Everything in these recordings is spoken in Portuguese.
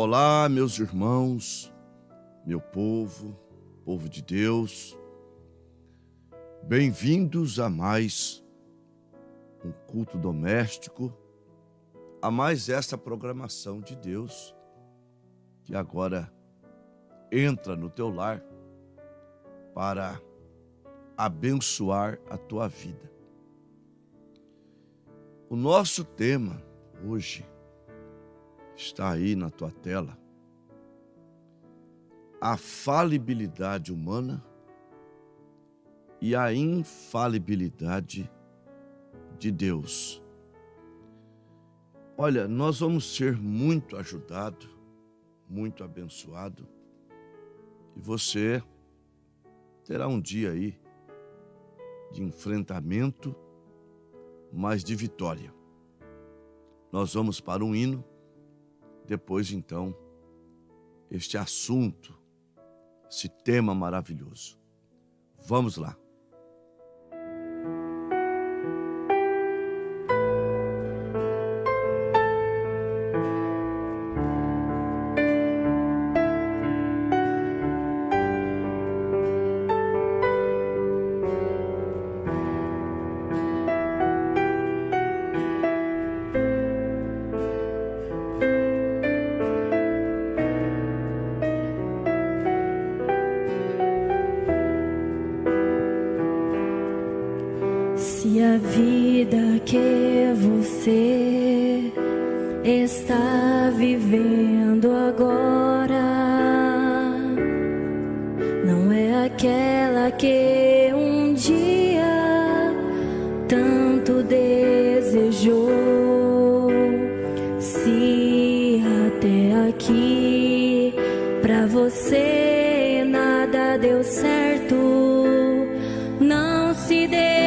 Olá, meus irmãos, meu povo, povo de Deus. Bem-vindos a mais um culto doméstico, a mais essa programação de Deus, que agora entra no teu lar para abençoar a tua vida. O nosso tema hoje está aí na tua tela: a falibilidade humana e a infalibilidade de Deus. Olha, nós vamos ser muito ajudados, muito abençoados, e você terá um dia aí de enfrentamento, mas de vitória. Nós vamos para um hino, depois então, este assunto, esse tema maravilhoso. Vamos lá. Se a vida que você está vivendo agora não é aquela que um dia tanto desejou, se até aqui pra você nada deu certo, não se desespere,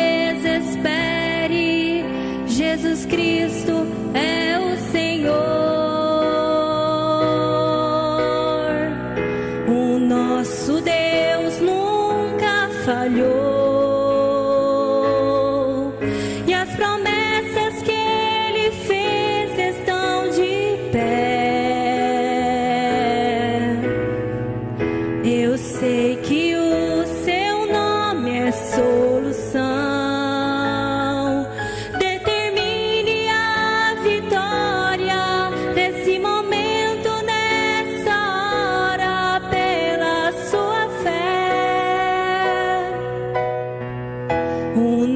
Jesus Cristo é o Senhor. O nosso Deus nunca falhou, e as promessas que Ele fez estão de pé. Eu sei que o seu nome é solução.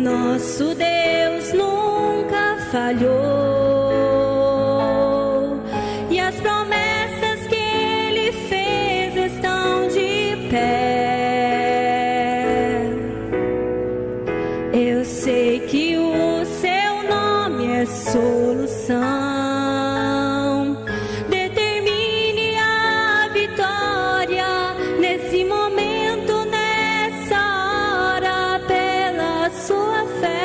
Nosso Deus nunca falhou, e as promessas que Ele fez estão de pé. Eu sei que o seu nome é solução. Determine a vitória nesse momento, nessa hora, pela sua fé.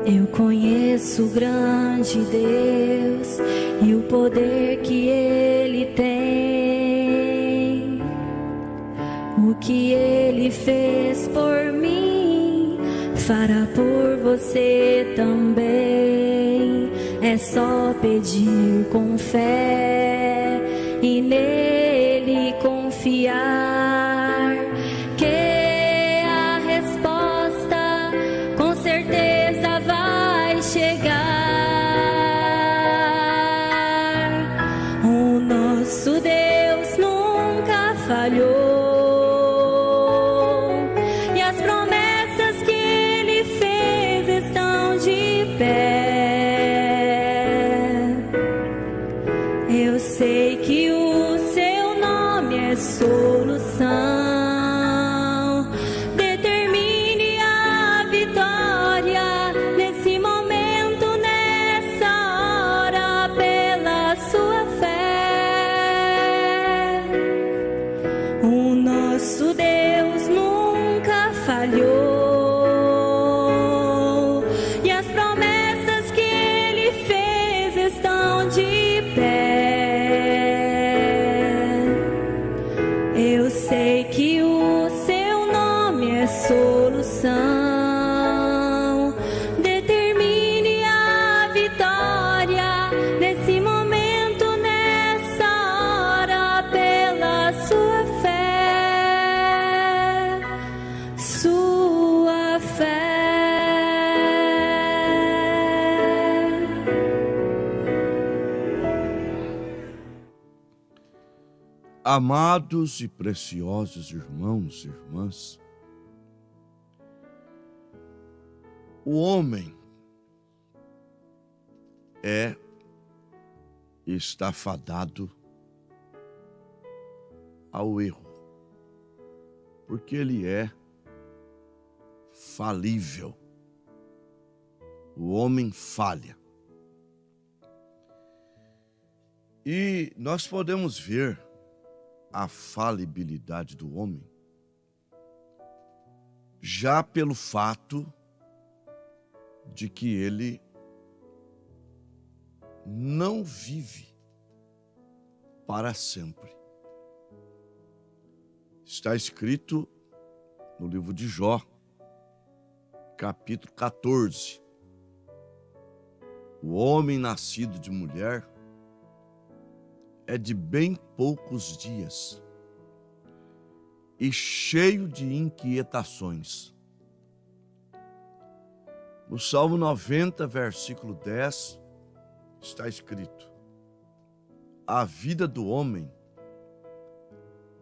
Eu conheço o grande Deus e o poder que Ele tem. O que Ele fez por mim, fará por você também. É só pedir com fé e nele confiar, que a resposta com certeza vai chegar. O nosso Deus nunca falhou, e as promessas que Ele fez estão de pé. Eu sei que o seu nome é solução. Determine a vitória nesse momento, nessa hora, pela sua fé. Amados e preciosos irmãos e irmãs, o homem está fadado ao erro, porque ele é falível. O homem falha. E nós podemos ver a falibilidade do homem já pelo fato de que ele não vive para sempre. Está escrito no livro de Jó, capítulo 14. O homem nascido de mulher é de bem poucos dias e cheio de inquietações. No Salmo 90, versículo 10, está escrito: a vida do homem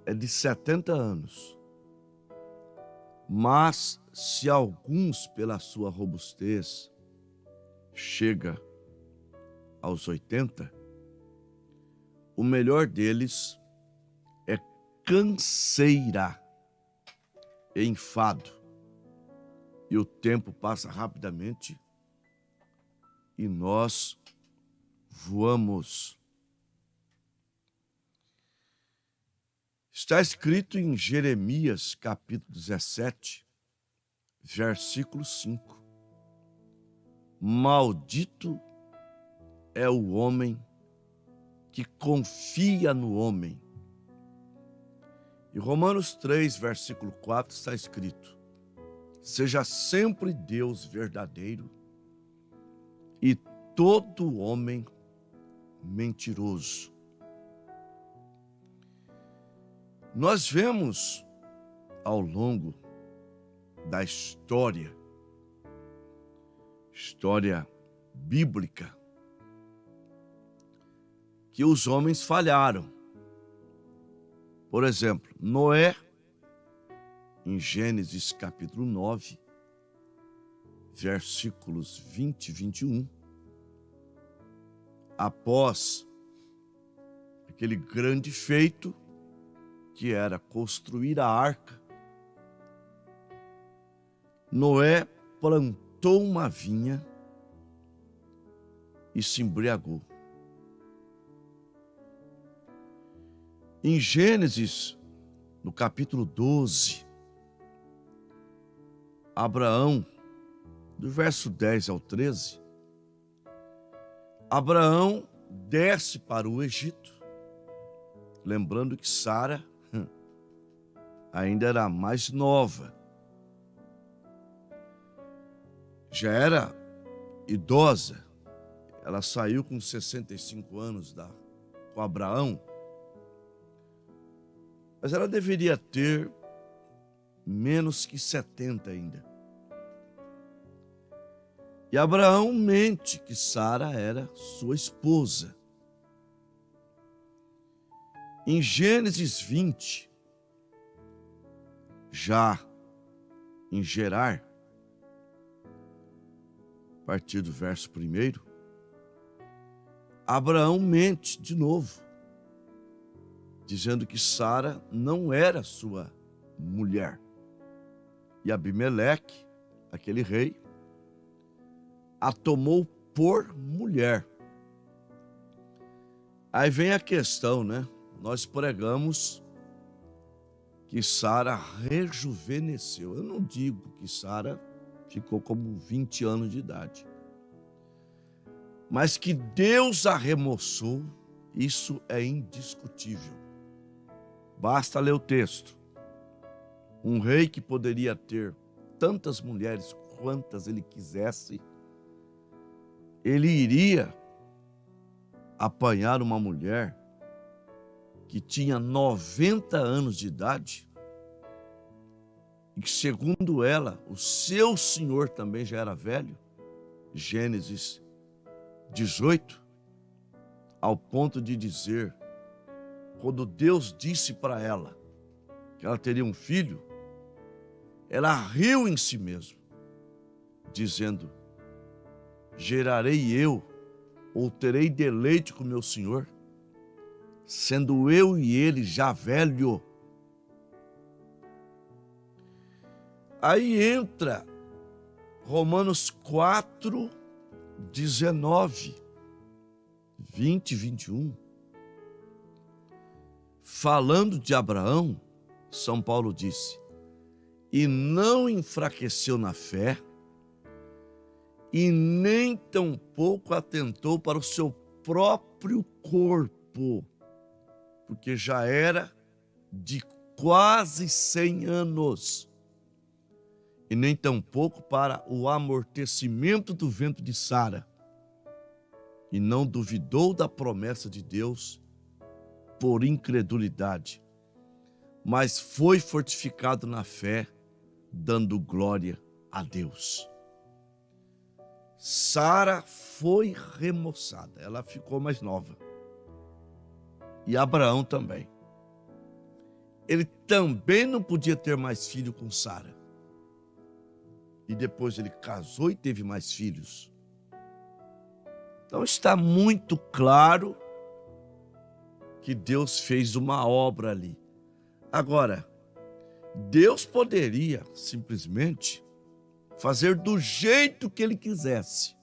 é de 70 anos, mas se alguns, pela sua robustez, chega aos 80, o melhor deles é canseira, enfado, e o tempo passa rapidamente e nós voamos. Está escrito em Jeremias, capítulo 17, versículo 5. Maldito é o homem que confia no homem. Em Romanos 3, versículo 4, está escrito: seja sempre Deus verdadeiro e todo homem mentiroso. Nós vemos ao longo da história bíblica, que os homens falharam. Por exemplo, Noé, em Gênesis capítulo 9, versículos 20 e 21, após aquele grande feito, que era construir a arca, Noé plantou uma vinha e se embriagou. Em Gênesis, no capítulo 12, Abraão, do verso 10 ao 13, Abraão desce para o Egito, lembrando que Sara ainda era mais nova, já era idosa. Ela saiu com 65 anos com Abraão, mas ela deveria ter menos que 70 ainda. E Abraão mente que Sara era sua esposa. Em Gênesis 20, já em Gerar, a partir do verso 1, Abraão mente de novo, dizendo que Sara não era sua mulher. E Abimeleque, aquele rei, a tomou por mulher. Aí vem a questão, né? Nós pregamos que Sara rejuvenesceu. Eu não digo que Sara ficou como 20 anos de idade, mas que Deus a remoçou, isso é indiscutível. Basta ler o texto. Um rei que poderia ter tantas mulheres quantas ele quisesse, ele iria apanhar uma mulher que tinha 90 anos de idade e que, segundo ela, o seu senhor também já era velho, Gênesis 18, ao ponto de dizer quando Deus disse para ela que ela teria um filho, ela riu em si mesma, dizendo: gerarei eu, ou terei deleite com meu Senhor, sendo eu e ele já velho. Aí entra Romanos 4, 19, 20 e 21. Falando de Abraão, São Paulo disse: e não enfraqueceu na fé, e nem tampouco atentou para o seu próprio corpo, porque já era de quase 100 anos, e nem tampouco para o amortecimento do ventre de Sara, e não duvidou da promessa de Deus por incredulidade, mas foi fortificado na fé, dando glória a Deus. Sara foi remoçada, ela ficou mais nova. E Abraão também. Ele também não podia ter mais filho com Sara. E depois ele casou e teve mais filhos. Então está muito claro que Deus fez uma obra ali. Agora, Deus poderia simplesmente fazer do jeito que ele quisesse,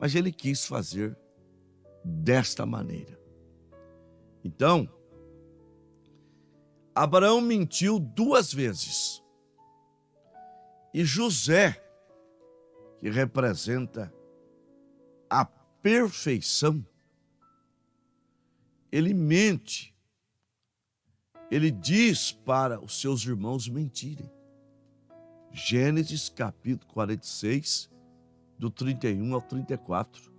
mas ele quis fazer desta maneira. Então, Abraão mentiu 2 vezes. E José, que representa a perfeição, ele mente. Ele diz para os seus irmãos mentirem. Gênesis capítulo 46, do 31 ao 34.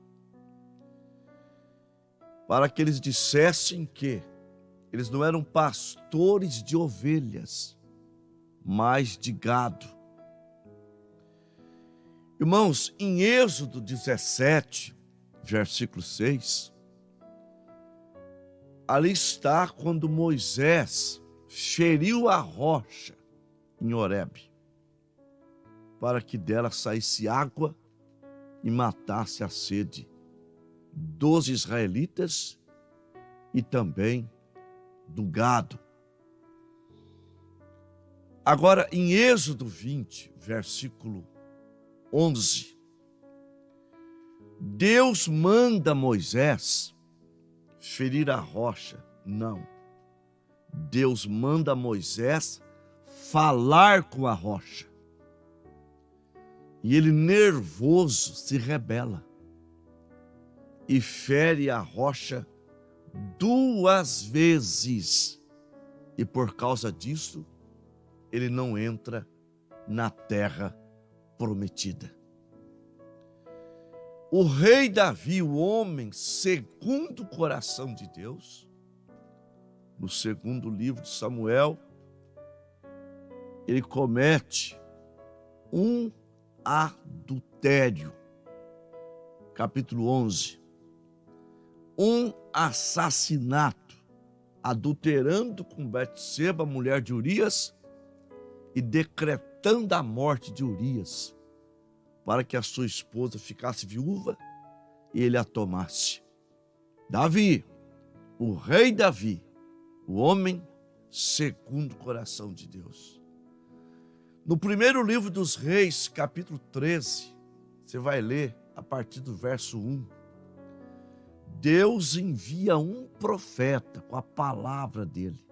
Para que eles dissessem que eles não eram pastores de ovelhas, mas de gado. Irmãos, em Êxodo 17, versículo 6, ali está quando Moisés feriu a rocha em Horebe, para que dela saísse água e matasse a sede dos israelitas e também do gado. Agora, em Êxodo 20, versículo 11, Deus manda Moisés ferir a rocha. Não. Deus manda Moisés falar com a rocha. E ele, nervoso, se rebela e fere a rocha 2 vezes. E por causa disso, ele não entra na terra prometida. O rei Davi, o homem segundo o coração de Deus, no 2º livro de Samuel, ele comete um adultério. Capítulo 11. Um assassinato, adulterando com Betseba, mulher de Urias, e decretando a morte de Urias, para que a sua esposa ficasse viúva e ele a tomasse. Davi, o rei Davi, o homem segundo o coração de Deus. No 1º livro dos Reis, capítulo 13, você vai ler a partir do verso 1. Deus envia um profeta com a palavra dele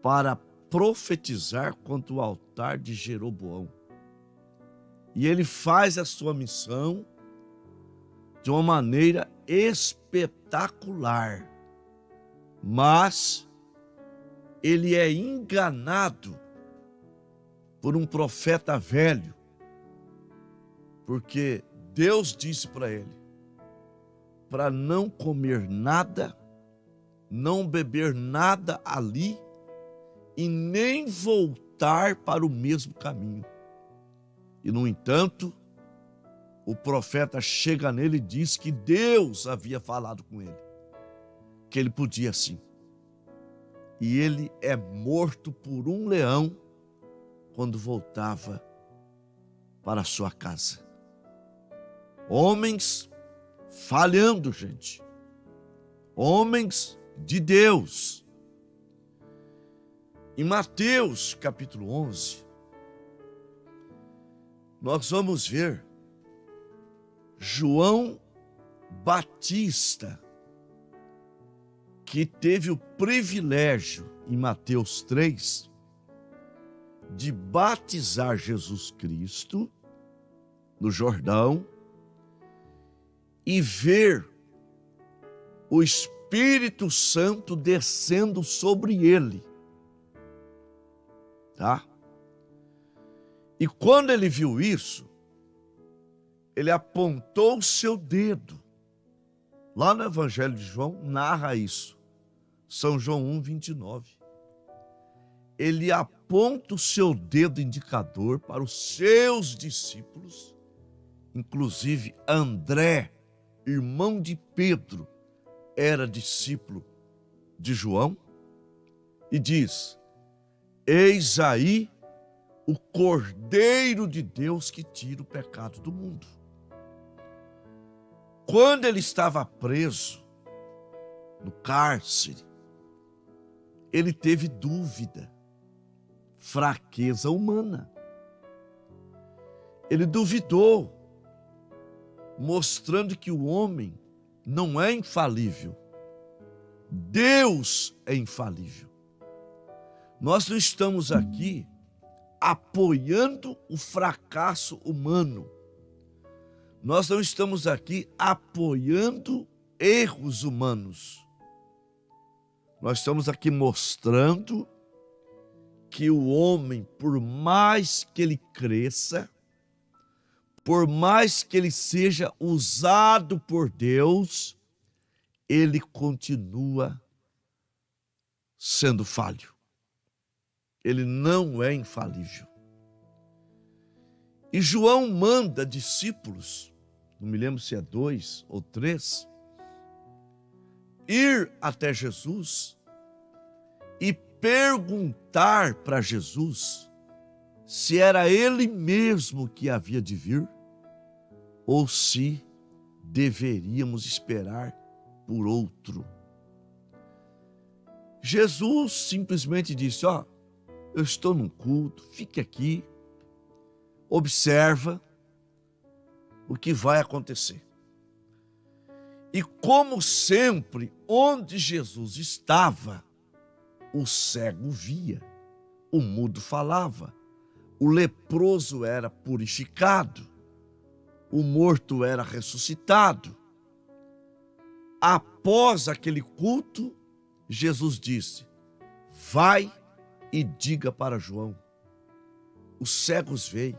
para profetizar contra o altar de Jeroboão. E ele faz a sua missão de uma maneira espetacular. Mas ele é enganado por um profeta velho, porque Deus disse para ele para não comer nada, não beber nada ali e nem voltar para o mesmo caminho. E, no entanto, o profeta chega nele e diz que Deus havia falado com ele, que ele podia sim. e ele é morto por um leão quando voltava para a sua casa. Homens falhando, gente. Homens de Deus. Em Mateus capítulo 11, nós vamos ver João Batista, que teve o privilégio, em Mateus 3, de batizar Jesus Cristo no Jordão e ver o Espírito Santo descendo sobre ele. Tá? E quando ele viu isso, ele apontou o seu dedo. Lá no Evangelho de João narra isso. São João 1:29. Ele aponta o seu dedo indicador para os seus discípulos, inclusive André, irmão de Pedro, era discípulo de João, e diz: eis aí o Cordeiro de Deus que tira o pecado do mundo. Quando ele estava preso no cárcere, ele teve dúvida, fraqueza humana. Ele duvidou, mostrando que o homem não é infalível. Deus é infalível. Nós não estamos aqui apoiando o fracasso humano. Nós não estamos aqui apoiando erros humanos. Nós estamos aqui mostrando que o homem, por mais que ele cresça, por mais que ele seja usado por Deus, ele continua sendo falho. Ele não é infalível. E João manda discípulos, não me lembro se é 2 ou 3, ir até Jesus e perguntar para Jesus se era ele mesmo que havia de vir ou se deveríamos esperar por outro. Jesus simplesmente disse: eu estou num culto, fique aqui, observa o que vai acontecer. E como sempre, onde Jesus estava, o cego via, o mudo falava, o leproso era purificado, o morto era ressuscitado. Após aquele culto, Jesus disse: vai e diga para João, os cegos veem,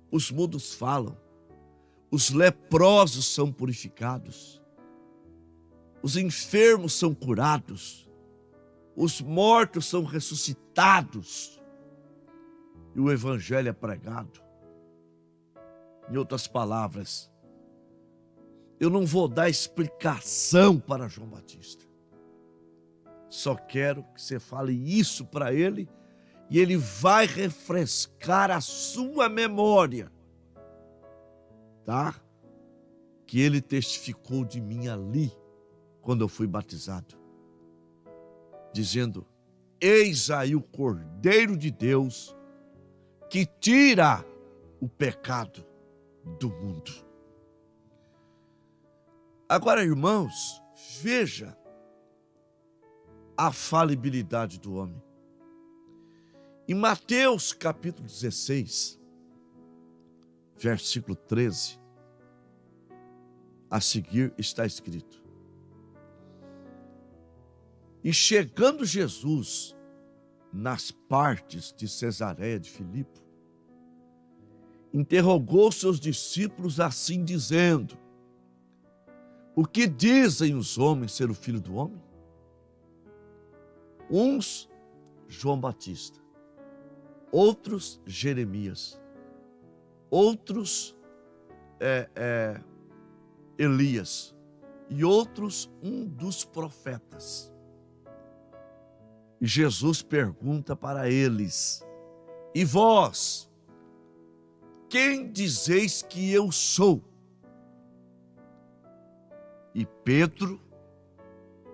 os mudos falam, os leprosos são purificados, os enfermos são curados, os mortos são ressuscitados e o evangelho é pregado. Em outras palavras, eu não vou dar explicação para João Batista. Só quero que você fale isso para ele e ele vai refrescar a sua memória, tá? Que ele testificou de mim ali, quando eu fui batizado, dizendo: eis aí o Cordeiro de Deus que tira o pecado do mundo. Agora, irmãos, veja a falibilidade do homem. Em Mateus capítulo 16, versículo 13, a seguir está escrito: e chegando Jesus nas partes de Cesareia de Filipe, interrogou seus discípulos assim dizendo: o que dizem os homens ser o Filho do Homem? Uns, João Batista, outros, Jeremias, outros, Elias, e outros, um dos profetas. E Jesus pergunta para eles: e vós, quem dizeis que eu sou? E Pedro,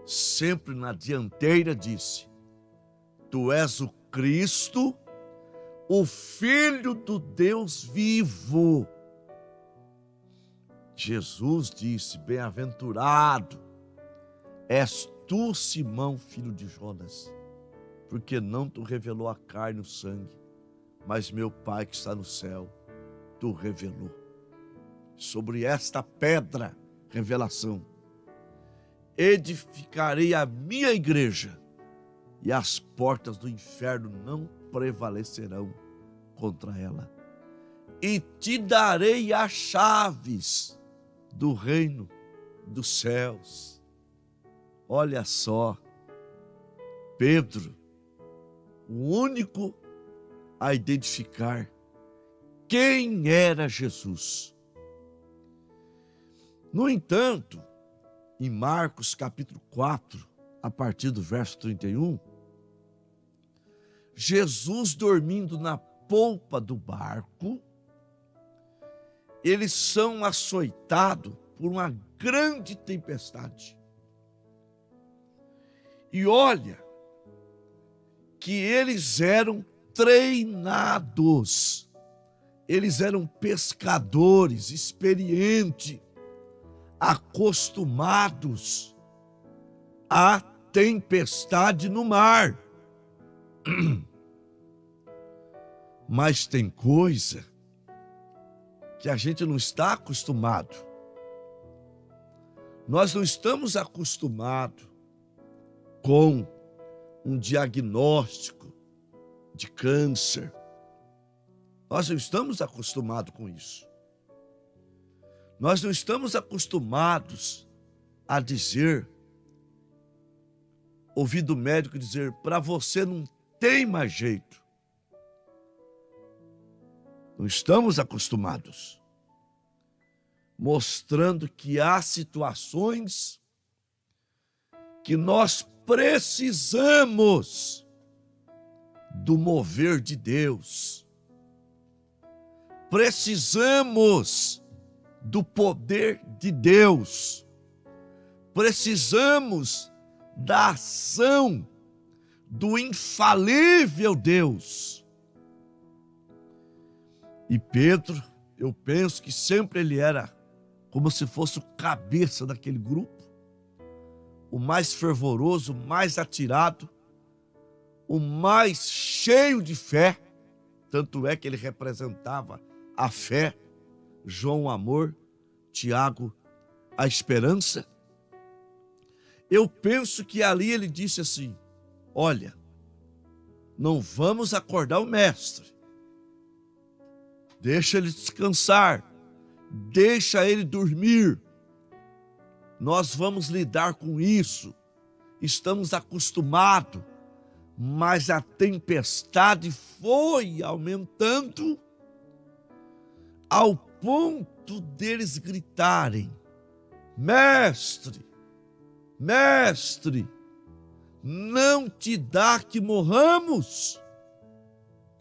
sempre na dianteira, disse: tu és o Cristo, o Filho do Deus vivo. Jesus disse: bem-aventurado és tu, Simão, filho de Jonas, porque não te revelou a carne e o sangue, mas meu Pai que está no céu tu revelou. Sobre esta pedra, revelação, edificarei a minha igreja, e as portas do inferno não prevalecerão contra ela. E te darei as chaves do reino dos céus. Olha só, Pedro, o único a identificar quem era Jesus. No entanto, em Marcos capítulo 4, a partir do verso 31, Jesus dormindo na polpa do barco, eles são açoitados por uma grande tempestade. E olha que eles eram treinados, eles eram pescadores experientes, acostumados à tempestade no mar. Mas tem coisa que a gente não está acostumado. Nós não estamos acostumados com um diagnóstico de câncer. Nós não estamos acostumados com isso. Nós não estamos acostumados a dizer, ouvir do médico dizer, para você não tem mais jeito. Não estamos acostumados. Mostrando que há situações que nós precisamos do mover de Deus. Precisamos do poder de Deus. Precisamos da ação do infalível Deus. E Pedro, eu penso que sempre ele era como se fosse o cabeça daquele grupo, o mais fervoroso, o mais atirado, o mais cheio de fé. Tanto é que ele representava a fé, João o amor, Tiago a esperança. Eu penso que ali ele disse assim: olha, não vamos acordar o mestre, deixa ele descansar, deixa ele dormir, nós vamos lidar com isso, estamos acostumados. Mas a tempestade foi aumentando ao ponto deles gritarem: mestre, mestre, não te dá que morramos?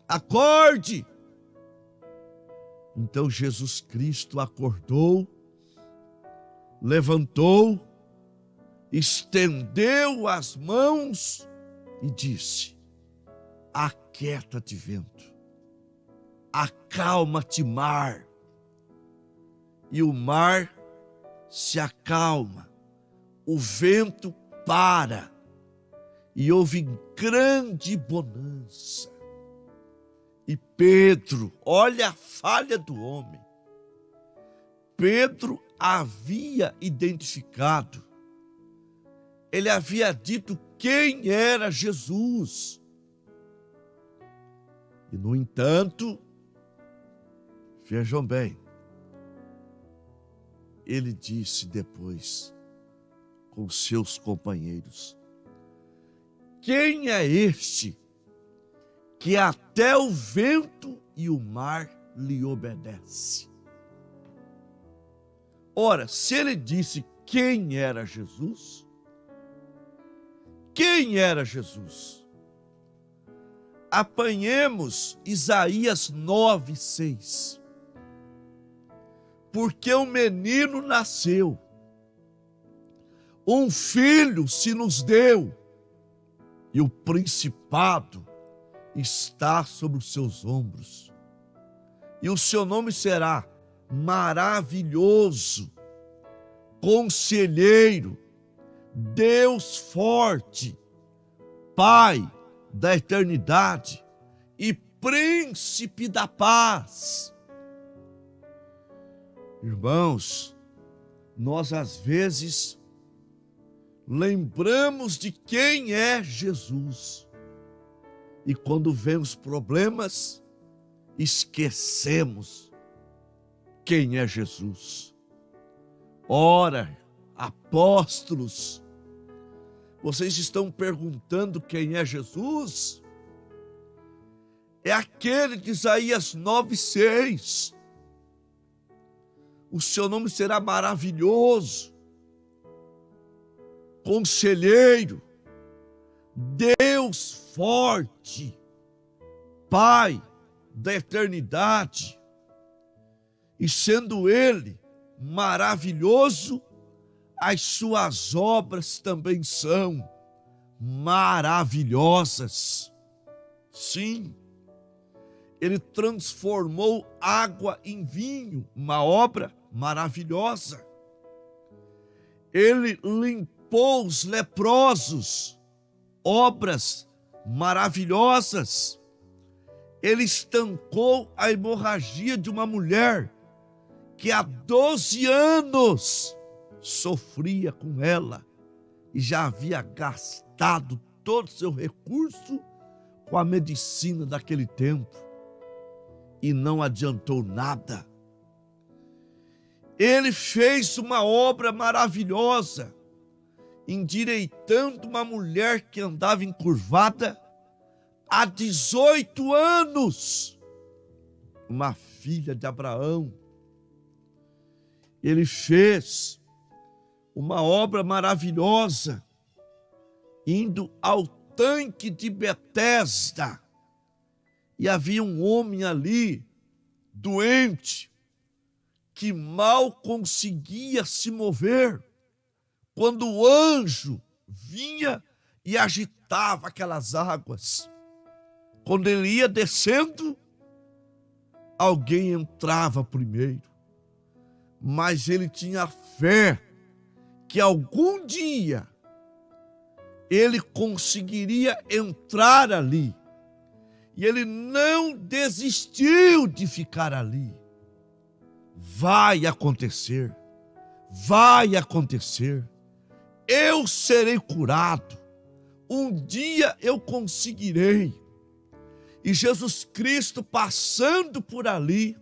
Acorde! Então Jesus Cristo acordou, levantou, estendeu as mãos e disse: aquieta-te, vento, acalma-te, mar. E o mar se acalma, o vento para, e houve grande bonança. E Pedro, olha a falha do homem, Pedro havia identificado, ele havia dito quem era Jesus. E no entanto, vejam bem, ele disse depois com seus companheiros: quem é este que até o vento e o mar lhe obedece? Ora, se ele disse quem era Jesus, quem era Jesus? apanhemos Isaías 9:6. Porque um menino nasceu, um filho se nos deu, e o principado está sobre os seus ombros. E o seu nome será Maravilhoso, Conselheiro, Deus Forte, Pai da Eternidade e Príncipe da Paz. Irmãos, nós às vezes lembramos de quem é Jesus. E quando vem os problemas, esquecemos quem é Jesus. Ora, apóstolos, vocês estão perguntando quem é Jesus? É aquele de Isaías 9:6. O seu nome será Maravilhoso, Conselheiro, Deus Forte, Pai da Eternidade. E sendo Ele maravilhoso, as suas obras também são maravilhosas. Sim, Ele transformou água em vinho, uma obra maravilhosa. Ele limpou os leprosos, obras maravilhosas. Ele estancou a hemorragia de uma mulher que há 12 anos sofria com ela e já havia gastado todo o seu recurso com a medicina daquele tempo e não adiantou nada. Ele fez uma obra maravilhosa, endireitando uma mulher que andava encurvada há 18 anos, uma filha de Abraão. Ele fez uma obra maravilhosa, indo ao tanque de Betesda, e havia um homem ali, doente, que mal conseguia se mover, quando o anjo vinha e agitava aquelas águas. Quando ele ia descendo, alguém entrava primeiro. Mas ele tinha fé que algum dia ele conseguiria entrar ali. E ele não desistiu de ficar ali. Vai acontecer, vai acontecer. Eu serei curado. Um dia eu conseguirei. E Jesus Cristo, passando por ali,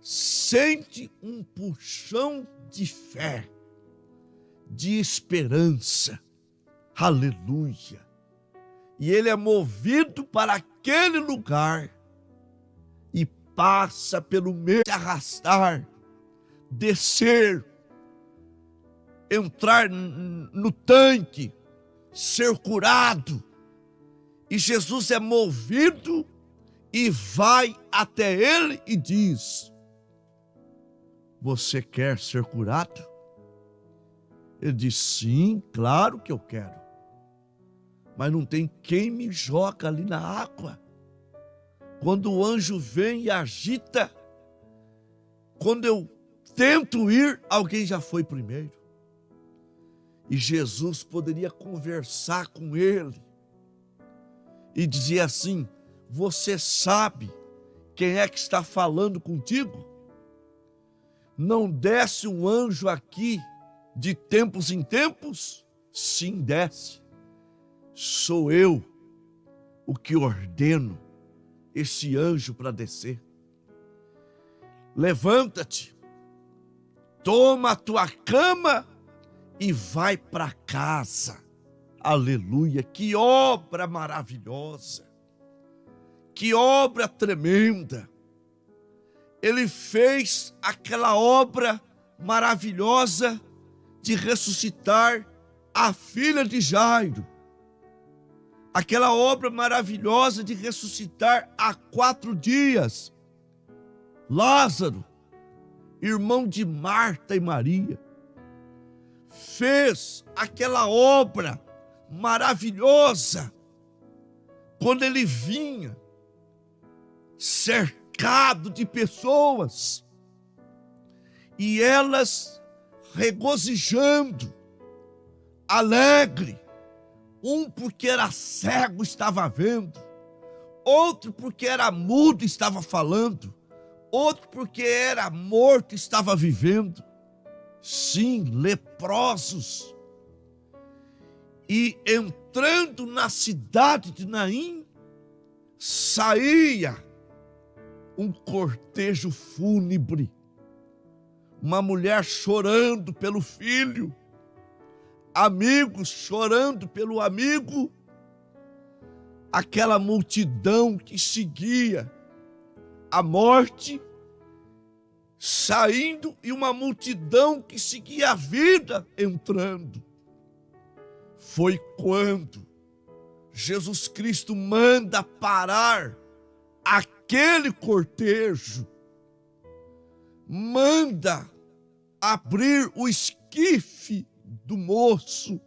sente um puxão de fé, de esperança. Aleluia. E ele é movido para aquele lugar e passa pelo meio de arrastar, descer, entrar no tanque, ser curado. E Jesus é movido e vai até ele e diz: você quer ser curado? Ele diz: sim, claro que eu quero. Mas não tem quem me joga ali na água. Quando o anjo vem e agita, quando eu tento ir, alguém já foi primeiro. E Jesus poderia conversar com ele e dizer assim: você sabe quem é que está falando contigo? Não desce um anjo aqui de tempos em tempos? Sim, desce. Sou eu o que ordeno esse anjo para descer. Levanta-te, toma a tua cama e vai para casa. Aleluia, que obra maravilhosa, que obra tremenda. Ele fez aquela obra maravilhosa de ressuscitar a filha de Jairo. aquela obra maravilhosa de ressuscitar há 4 dias Lázaro, irmão de Marta e Maria, fez aquela obra maravilhosa quando ele vinha cercado de pessoas e elas regozijando, alegre, um porque era cego estava vendo, outro porque era mudo estava falando, outro porque era morto estava vivendo, sim, leprosos. E entrando na cidade de Naim, saía um cortejo fúnebre, uma mulher chorando pelo filho, amigos chorando pelo amigo, aquela multidão que seguia a morte saindo e uma multidão que seguia a vida entrando. Foi quando Jesus Cristo manda parar aquele cortejo, manda abrir o esquife do moço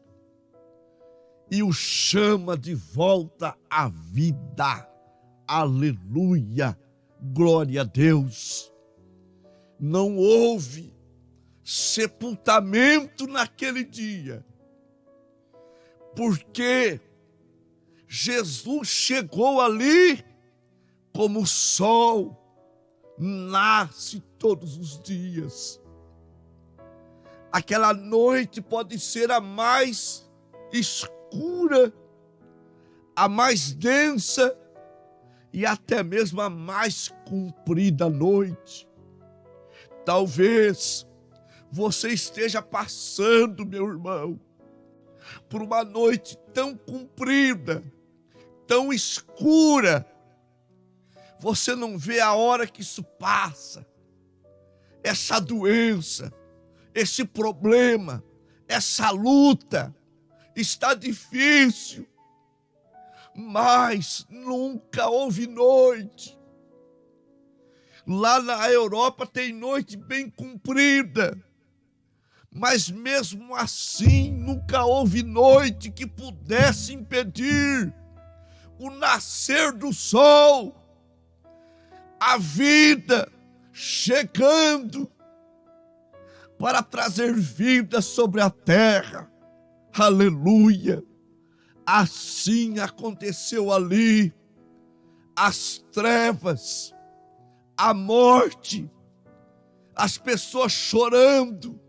e o chama de volta à vida. Aleluia, glória a Deus. Não houve sepultamento naquele dia, porque Jesus chegou ali como o sol nasce todos os dias. Aquela noite pode ser a mais escura, a mais densa e até mesmo a mais comprida noite. Talvez você esteja passando, meu irmão, por uma noite tão comprida, tão escura. Você não vê a hora que isso passa. Essa doença, esse problema, essa luta está difícil, mas nunca houve noite. Lá na Europa tem noite bem comprida, mas mesmo assim nunca houve noite que pudesse impedir o nascer do sol, a vida chegando para trazer vida sobre a terra. Aleluia! Assim aconteceu ali. As trevas, a morte, as pessoas chorando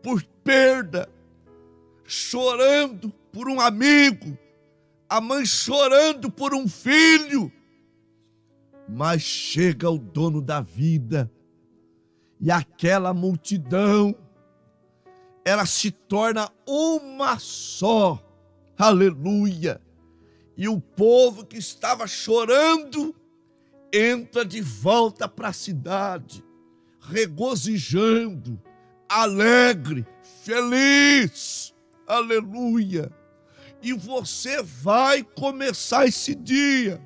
por perda, chorando por um amigo, a mãe chorando por um filho. Mas chega o dono da vida e aquela multidão, ela se torna uma só. Aleluia! E o povo que estava chorando entra de volta para a cidade, regozijando, alegre, feliz. Aleluia! E você vai começar esse dia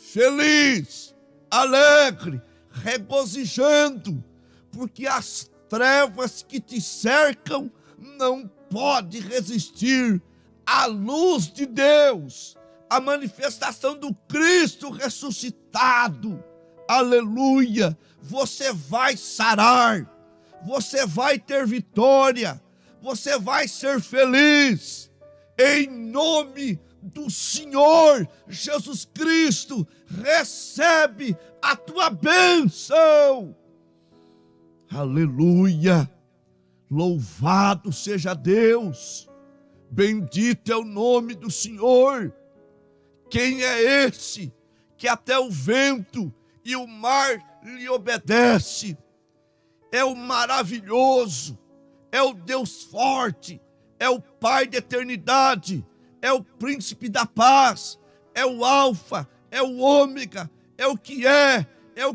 feliz, alegre, regozijando, porque as trevas que te cercam não podem resistir à luz de Deus, à manifestação do Cristo ressuscitado. Aleluia! Você vai sarar, você vai ter vitória, você vai ser feliz, em nome do Senhor Jesus Cristo. Recebe a tua bênção. Aleluia! Louvado seja Deus, bendito é o nome do Senhor. Quem é esse que até o vento e o mar lhe obedece? É o maravilhoso, é o Deus forte, é o Pai da eternidade, é o príncipe da paz, é o alfa, é o ômega, é o que era, é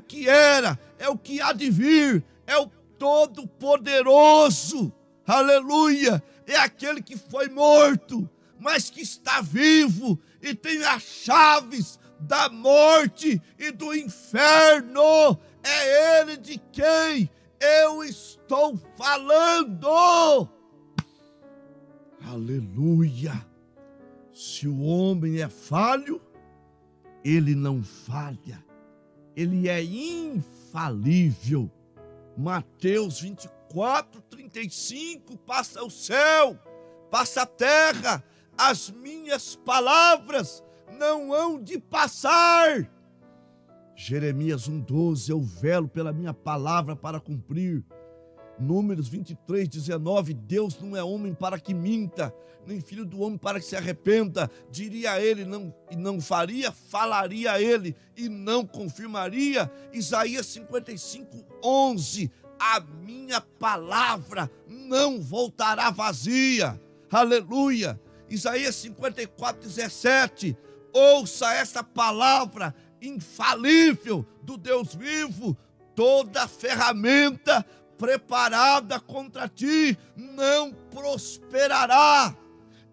o que há de vir, é o todo-poderoso. Aleluia! É aquele que foi morto, mas que está vivo e tem as chaves da morte e do inferno. É Ele de quem eu estou falando. Aleluia. Se o homem é falho, ele não falha. Ele é infalível. Mateus 24:35, passa o céu, passa a terra, as minhas palavras não hão de passar. Jeremias 1:12, eu velo pela minha palavra para cumprir. Números 23:19, Deus não é homem para que minta, nem filho do homem para que se arrependa. Diria ele e não faria, falaria ele e não confirmaria. Isaías 55:11, a minha palavra não voltará vazia. Aleluia. Isaías 54:17, ouça essa palavra infalível do Deus vivo: toda ferramenta preparada contra ti não prosperará,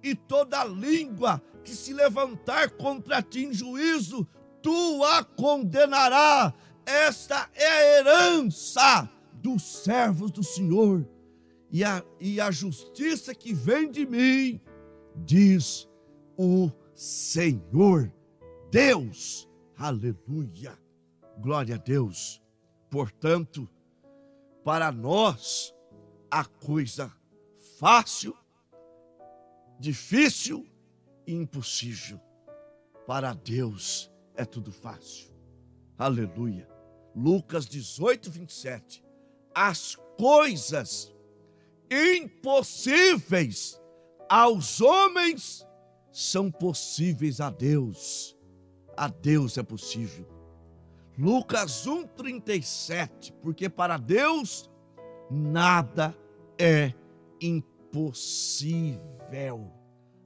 e toda língua que se levantar contra ti em juízo, tu a condenará. Esta é a herança dos servos do Senhor, e a justiça que vem de mim, diz o Senhor Deus. Aleluia, glória a Deus. Portanto, para nós, a coisa fácil, difícil e impossível, para Deus é tudo fácil. Aleluia. Lucas 18:27, as coisas impossíveis aos homens são possíveis a Deus. A Deus é possível. Lucas 1:37, porque para Deus nada é impossível.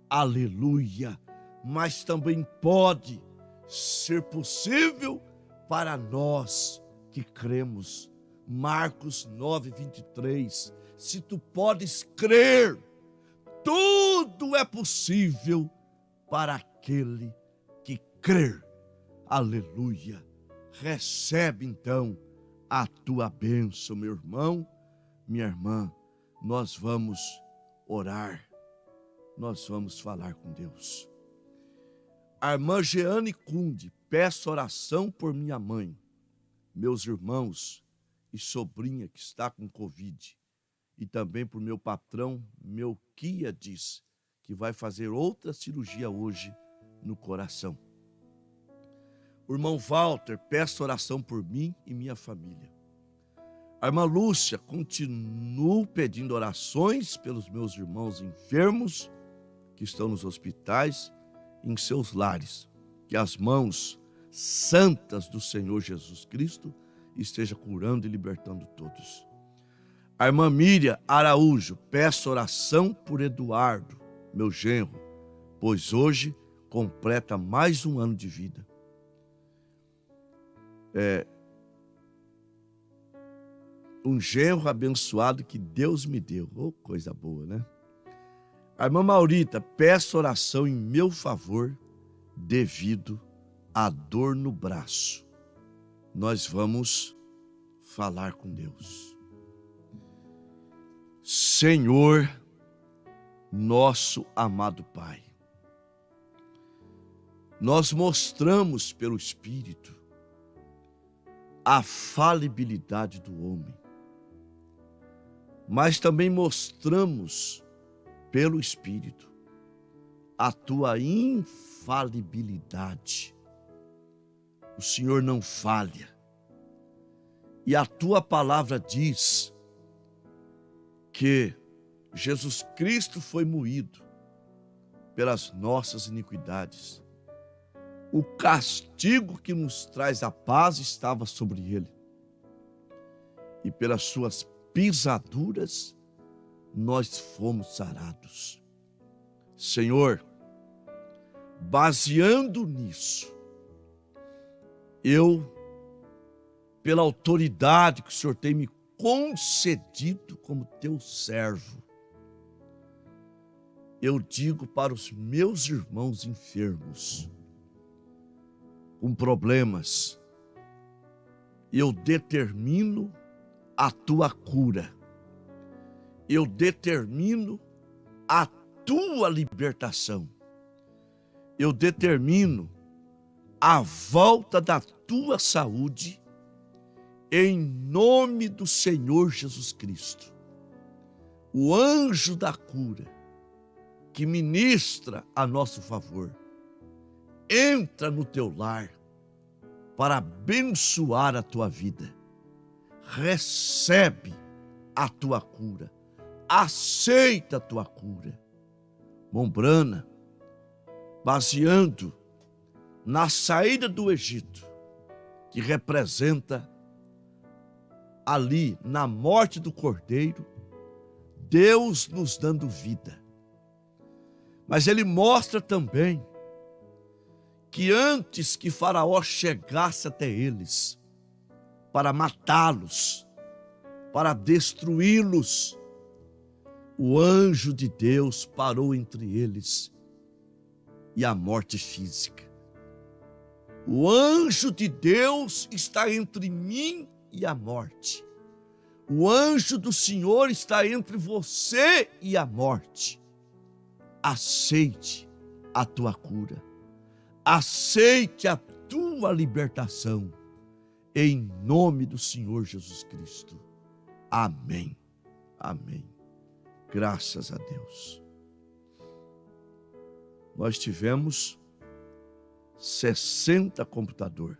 Aleluia. Mas também pode ser possível para nós que cremos. Marcos 9:23, se tu podes crer, tudo é possível para aquele que crer. Aleluia. Recebe então a tua bênção, meu irmão, minha irmã. Nós vamos orar, nós vamos falar com Deus. A irmã Jeane Cunde, peço oração por minha mãe, meus irmãos e sobrinha que está com Covid, e também por meu patrão, Melquiades, que vai fazer outra cirurgia hoje no coração. O irmão Walter, peço oração por mim e minha família. A irmã Lúcia, continuo pedindo orações pelos meus irmãos enfermos que estão nos hospitais e em seus lares. Que as mãos santas do Senhor Jesus Cristo estejam curando e libertando todos. A irmã Miriam Araújo, peço oração por Eduardo, meu genro, pois hoje completa mais um ano de vida. Um genro abençoado que Deus me deu. Oh, coisa boa, né? A irmã Maurita, peço oração em meu favor devido à dor no braço. Nós vamos falar com Deus. Senhor, nosso amado Pai, nós mostramos pelo Espírito a falibilidade do homem, mas também mostramos pelo Espírito a tua infalibilidade. O Senhor não falha, e a tua palavra diz que Jesus Cristo foi moído pelas nossas iniquidades. O castigo que nos traz a paz estava sobre ele, e pelas suas pisaduras nós fomos sarados. Senhor, baseando nisso, eu, pela autoridade que o Senhor tem me concedido como teu servo, eu digo para os meus irmãos enfermos, com problemas, eu determino a tua cura. Eu determino a tua libertação. Eu determino a volta da tua saúde em nome do Senhor Jesus Cristo. O anjo da cura que ministra a nosso favor entra no teu lar para abençoar a tua vida. Recebe a tua cura. Aceita a tua cura. Mombrana, baseando na saída do Egito, que representa ali na morte do Cordeiro, Deus nos dando vida. Mas ele mostra também que antes que Faraó chegasse até eles, para matá-los, para destruí-los, o anjo de Deus parou entre eles e a morte física. O anjo de Deus está entre mim e a morte. O anjo do Senhor está entre você e a morte. Aceite a tua cura. Aceite a tua libertação. Em nome do Senhor Jesus Cristo. Amém. Amém. Graças a Deus. Nós tivemos 60 computadores.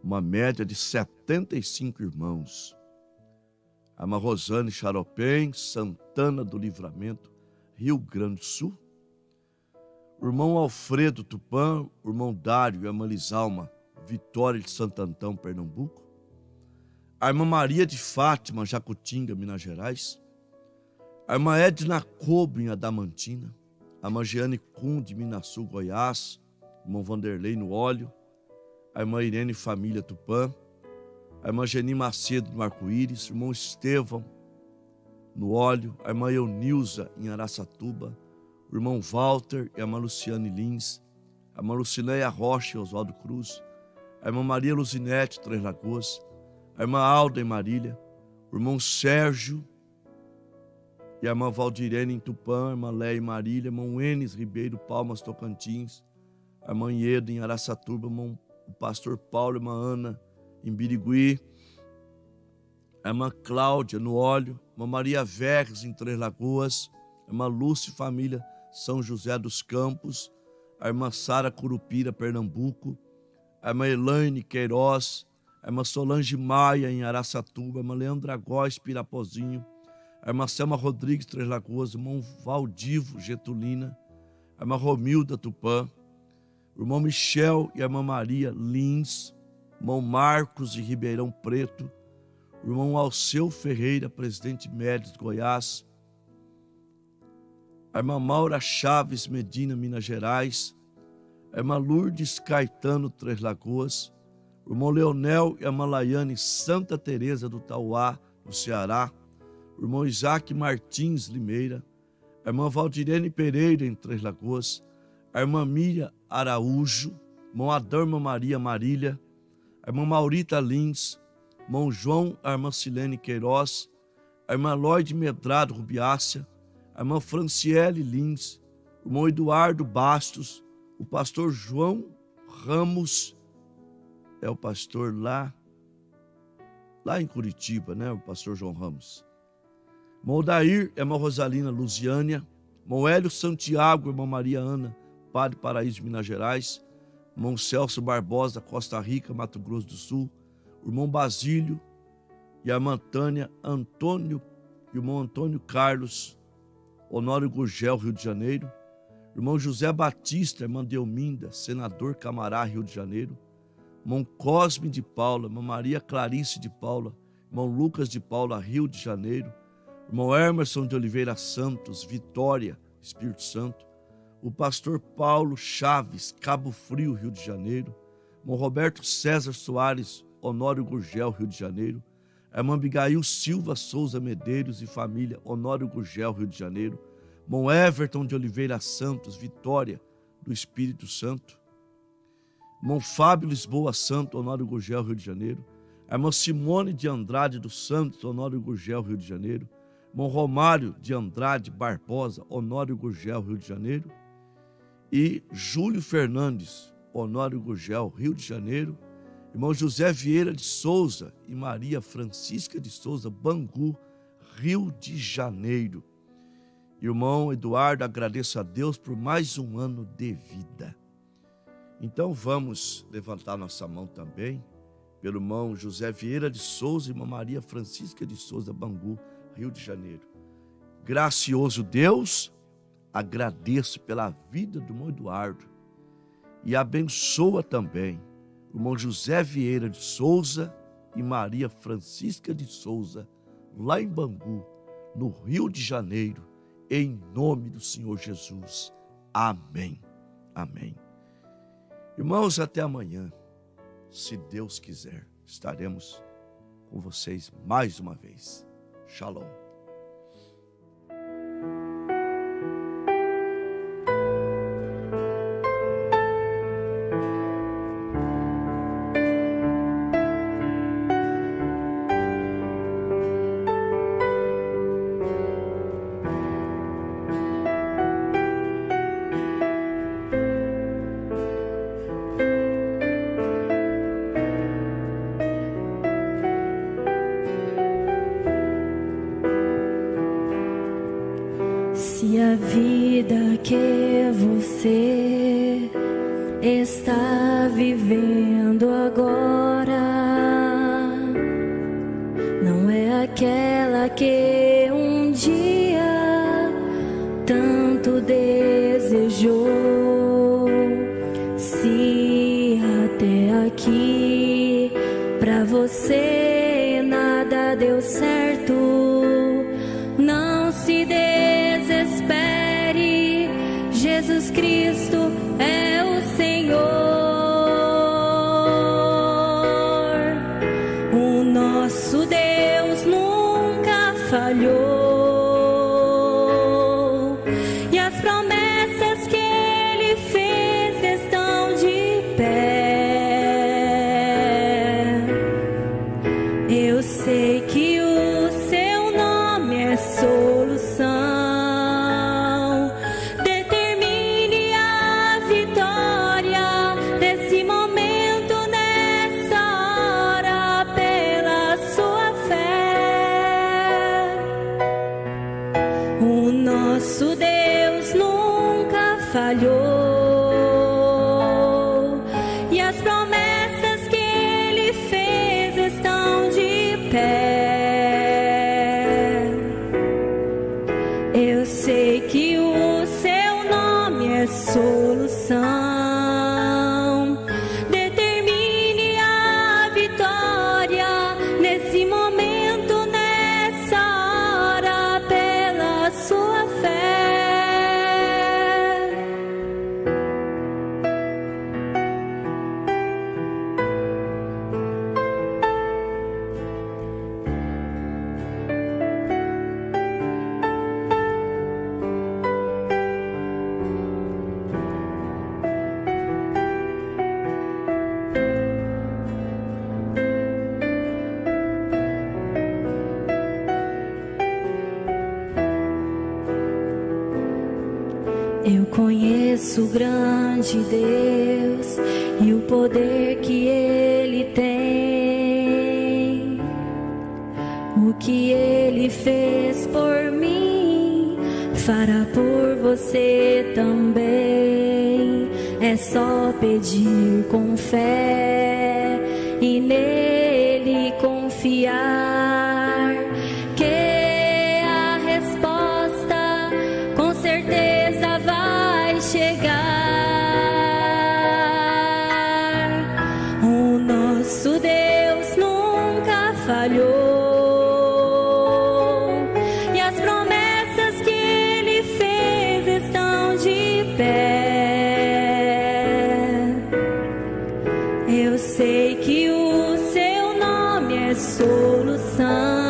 Uma média de 75 irmãos. A irmã Rosane Charopem, Santana do Livramento, Rio Grande do Sul. O irmão Alfredo Tupã, o irmão Dário e a irmã Lisalma, Vitória de Santo Antão, Pernambuco. A irmã Maria de Fátima, Jacutinga, Minas Gerais. A irmã Edna Cobo, em Adamantina. A irmã Jeane Kuhn, de Minasul, Goiás. O irmão Vanderlei, no Óleo. A irmã Irene Família Tupã. A irmã Geni Macedo, no Arco-Íris. O irmão Estevão, no Óleo. A irmã Eunilza, em Araçatuba. O irmão Walter e a irmã Luciane Lins. A irmã Lucinéia Rocha e Oswaldo Cruz. A irmã Maria Luzinete, Três Lagoas. A irmã Alda, em Marília. O irmão Sérgio e a irmã Valdirene, em Tupã. A irmã Léia, em Marília. O irmão Enes Ribeiro, Palmas, Tocantins. A irmã Ieda, em Araçatuba. O pastor Paulo e a irmã Ana, em Birigui. A irmã Cláudia, no Óleo. A irmã Maria Verres, em Três Lagoas. A irmã Lúcia, família São José dos Campos. A irmã Sara Curupira, Pernambuco. A irmã Elaine Queiroz. A irmã Solange Maia, em Araçatuba. A irmã Leandra Góes, Pirapozinho. A irmã Selma Rodrigues, Três Lagoas. O irmão Valdivo, Getulina. A irmã Romilda, Tupã. O irmão Michel e a irmã Maria Lins. O irmão Marcos, de Ribeirão Preto. O irmão Alceu Ferreira, Presidente Médios, Goiás. A irmã Maura Chaves Medina, Minas Gerais. A irmã Lourdes Caetano, Três Lagoas. O irmão Leonel e a irmã Laiane, Santa Teresa do Tauá, no Ceará. O irmão Isaac Martins Limeira. A irmã Valdirene Pereira, em Três Lagoas. A irmã Miriam Araújo. O irmão Adama Maria Marília. A irmã Maurita Lins. O irmão João, a irmã Silene Queiroz. A irmã Lloyd Medrado Rubiácia. A irmã Franciele Lins. O irmão Eduardo Bastos. O pastor João Ramos, é o pastor lá em Curitiba, né? O pastor João Ramos. Irmão Dair, irmã Rosalina Luziânia. Irmão Hélio Santiago, irmã Maria Ana, Padre Paraíso, Minas Gerais. Irmão Celso Barbosa, Costa Rica, Mato Grosso do Sul. O irmão Basílio e a irmã Tânia Antônio e o irmão Antônio Carlos, Honório Gurgel, Rio de Janeiro. Irmão José Batista, irmã Delminda, Senador Camará, Rio de Janeiro. Irmão Cosme de Paula, irmã Maria Clarice de Paula, irmão Lucas de Paula, Rio de Janeiro. Irmão Emerson de Oliveira Santos, Vitória, Espírito Santo. O pastor Paulo Chaves, Cabo Frio, Rio de Janeiro. Irmão Roberto César Soares, Honório Gurgel, Rio de Janeiro. A irmã Abigail Silva Souza Medeiros e família, Honório Gurgel, Rio de Janeiro. Irmão Everton de Oliveira Santos, Vitória do Espírito Santo. Irmão Fábio Lisboa Santo, Honório Gurgel, Rio de Janeiro. A irmã Simone de Andrade dos Santos, Honório Gurgel, Rio de Janeiro. Irmão Romário de Andrade Barbosa, Honório Gurgel, Rio de Janeiro. E Júlio Fernandes, Honório Gurgel, Rio de Janeiro. Irmão José Vieira de Souza e Maria Francisca de Souza, Bangu, Rio de Janeiro. Irmão Eduardo, agradeço a Deus por mais um ano de vida. Então vamos levantar nossa mão também pelo irmão José Vieira de Souza e irmã Maria Francisca de Souza, Bangu, Rio de Janeiro. Gracioso Deus, agradeço pela vida do irmão Eduardo e abençoa também o irmão José Vieira de Souza e Maria Francisca de Souza, lá em Bangu, no Rio de Janeiro, em nome do Senhor Jesus. Amém. Amém. Irmãos, até amanhã, se Deus quiser, estaremos com vocês mais uma vez. Shalom. Se a vida que você está vivendo agora não é aquela que um dia tanto desejou, se até aqui pra você nada deu certo, não se desespere, Jesus Cristo é o Senhor. O nosso Deus nunca falhou e as promessas que Ele fez estão de pé. Eu sei que o seu nome é solução. Determine a vitória desse momento, nessa hora, pela sua fé. O nosso Deus nunca falhou e as promessas que Ele fez estão de pé. Eu sei que o seu nome é solução. Determine a vitória nesse momento, nessa hora, pela sua fé. Eu conheço o grande Deus e o poder que Ele tem. O que Ele fez por mim, fará por você também. É só pedir com fé e nele confiar, que a resposta com certeza vai chegar. O nosso Deus nunca falhou e as promessas que Ele fez estão de pé. Eu sei que o seu nome é solução.